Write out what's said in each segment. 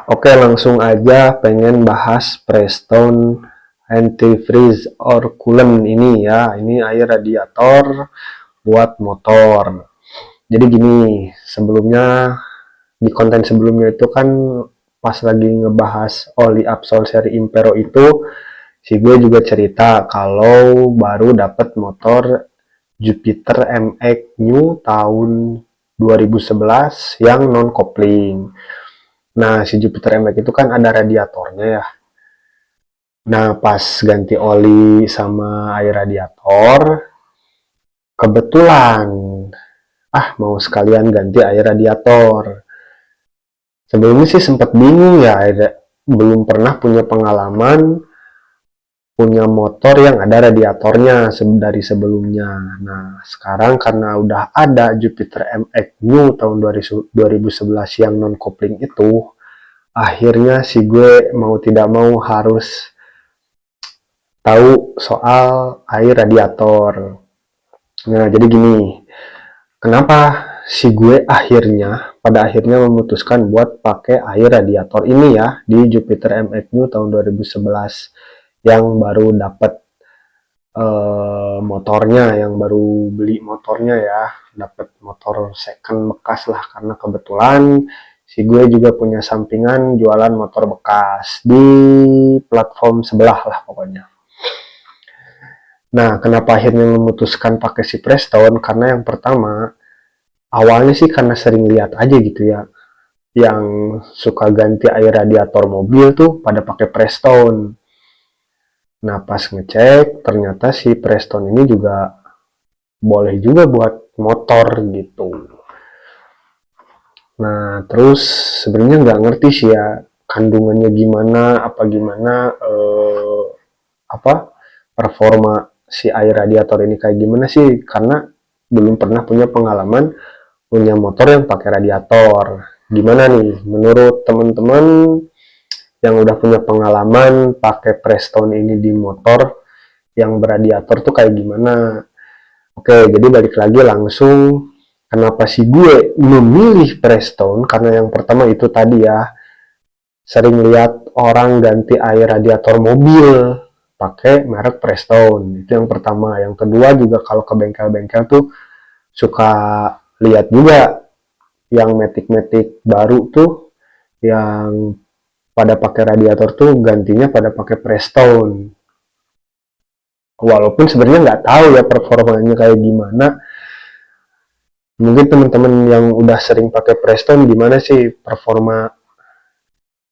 Oke, langsung aja pengen bahas Preston antifreeze or coolant ini ya. Ini air radiator buat motor. Jadi gini, sebelumnya di konten sebelumnya itu kan pas lagi ngebahas oli Absol seri Impero itu, si gue juga cerita kalau baru dapet motor Jupiter MX New tahun 2011 yang non kopling. Nah, si Jupiter MX itu kan ada radiatornya ya. Nah, pas ganti oli sama air radiator, kebetulan mau sekalian ganti air radiator. Sebelumnya sih sempat bingung ya, belum pernah punya pengalaman punya motor yang ada radiatornya dari sebelumnya. Nah, sekarang karena udah ada Jupiter MX New tahun 2011 yang non kopling itu, akhirnya si gue mau tidak mau harus tahu soal air radiator. Nah, jadi gini, kenapa si gue pada akhirnya memutuskan buat pakai air radiator ini ya di Jupiter MX New tahun 2011 yang baru dapat motornya, yang baru beli motornya ya, dapat motor second bekas lah karena kebetulan si gue juga punya sampingan jualan motor bekas di platform sebelah lah pokoknya. Nah, kenapa akhirnya memutuskan pakai si Preston? Karena yang pertama, awalnya sih karena sering lihat aja gitu ya, yang suka ganti air radiator mobil tuh pada pakai Preston. Nah, pas ngecek, ternyata si Preston ini juga boleh juga buat motor gitu. Nah, terus sebenarnya nggak ngerti sih ya kandungannya gimana, apa performa si air radiator ini kayak gimana sih, karena belum pernah punya pengalaman punya motor yang pakai radiator. Gimana nih menurut teman-teman yang udah punya pengalaman pakai Preston ini di motor yang beradiator tuh kayak gimana? Oke, jadi balik lagi langsung kenapa sih gue memilih Preston? Karena yang pertama itu tadi ya, sering lihat orang ganti air radiator mobil pakai merek Preston. Itu yang pertama. Yang kedua juga kalau ke bengkel-bengkel tuh suka lihat juga yang metik-metik baru tuh yang pada pakai radiator tuh gantinya pada pakai Preston. Walaupun sebenarnya nggak tahu ya performanya kayak gimana. Mungkin teman-teman yang udah sering pakai Preston gimana sih performa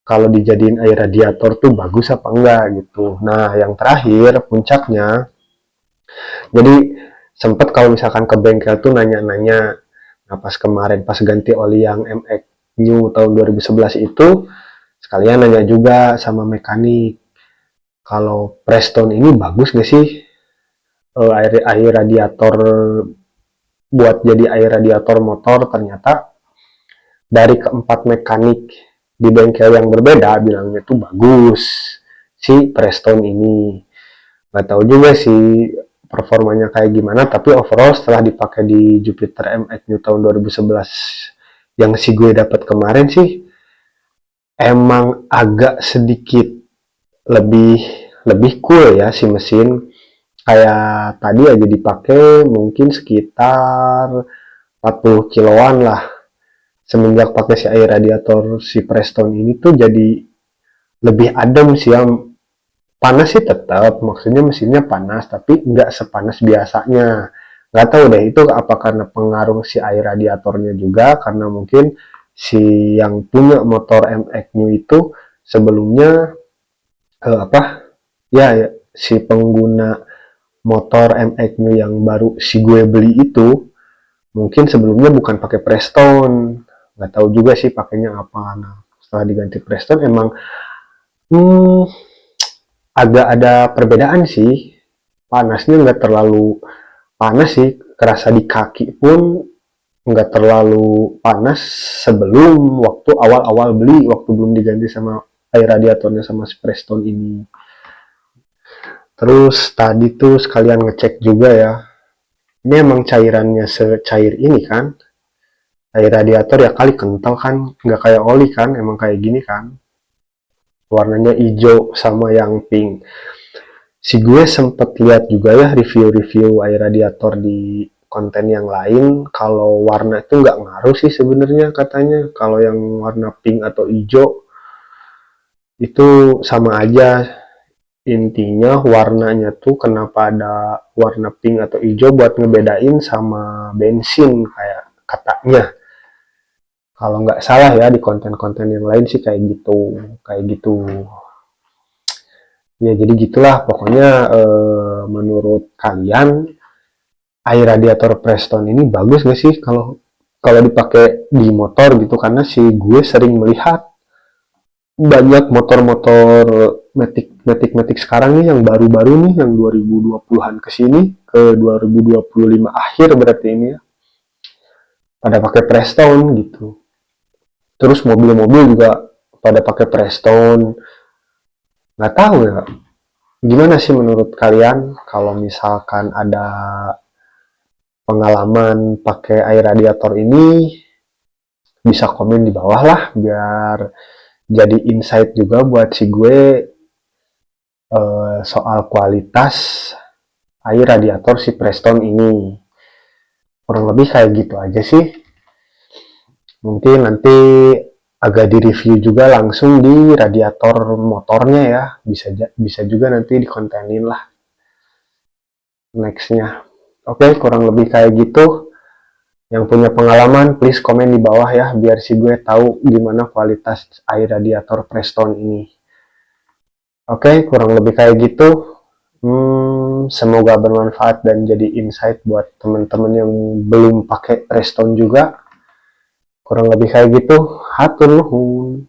kalau dijadiin air radiator tuh bagus apa enggak gitu. Nah, yang terakhir puncaknya, jadi sempet kalau misalkan ke bengkel tuh nanya-nanya. Nah, pas kemarin pas ganti oli yang MX New tahun 2011 itu, sekalian nanya juga sama mekanik, kalau Preston ini bagus nggak sih air radiator buat jadi air radiator motor. Ternyata dari keempat mekanik di bengkel yang berbeda bilangnya tuh bagus si Preston ini. Nggak tahu juga sih performanya kayak gimana, tapi overall setelah dipakai di Jupiter MX New tahun 2011 yang si gue dapat kemarin sih emang agak sedikit lebih lebih cool ya si mesin. Kayak tadi aja dipakai mungkin sekitar 40 kiloan lah. Semenjak pakai si air radiator si Preston ini tuh jadi lebih adem sih ya. Panas sih tetap, maksudnya mesinnya panas, tapi nggak sepanas biasanya. Nggak tahu deh itu apa karena pengaruh si air radiatornya juga, karena mungkin si yang punya motor MX New itu sebelumnya ya si pengguna motor MX New yang baru si gue beli itu mungkin sebelumnya bukan pakai Preston. Nggak tahu juga sih pakainya apa. Nah, setelah diganti Preston emang hmm, agak ada perbedaan sih. Panasnya nggak terlalu panas sih, kerasa di kaki pun nggak terlalu panas sebelum waktu awal-awal beli, waktu belum diganti sama air radiatornya sama si Preston ini. Terus tadi tuh sekalian ngecek juga ya, ini emang cairannya secair ini kan, air radiator ya kali kental kan, nggak kayak oli kan, emang kayak gini kan, warnanya hijau sama yang pink. Si gue sempet lihat juga ya review-review air radiator di konten yang lain, kalau warna itu nggak ngaruh sih sebenarnya katanya, kalau yang warna pink atau hijau itu sama aja. Intinya warnanya tuh kenapa ada warna pink atau hijau buat ngebedain sama bensin kayak katanya. Kalau nggak salah ya di konten-konten yang lain sih kayak gitu, kayak gitu. Ya jadi gitulah pokoknya menurut kalian air radiator Preston ini bagus nggak sih kalau kalau dipakai di motor gitu, karena si gue sering melihat banyak motor-motor Matic sekarang nih yang baru-baru nih yang 2020-an ke sini ke 2025 akhir berarti ini ya, pada pakai Preston gitu. Terus mobil-mobil juga pada pakai Preston. Nggak tahu ya, gimana sih menurut kalian kalau misalkan ada pengalaman pakai air radiator ini, bisa komen di bawah lah biar jadi insight juga buat si gue soal kualitas air radiator si Preston ini. Kurang lebih kayak gitu aja sih. Mungkin nanti agak di-review juga langsung di radiator motornya ya. Bisa juga nanti dikontenin lah nextnya. Oke, kurang lebih kayak gitu. Yang punya pengalaman, please komen di bawah ya, biar si gue tahu gimana kualitas air radiator Preston ini. Oke, kurang lebih kayak gitu. Semoga bermanfaat dan jadi insight buat teman-teman yang belum pakai Preston juga. Kurang lebih kayak gitu. Hatur nuhun.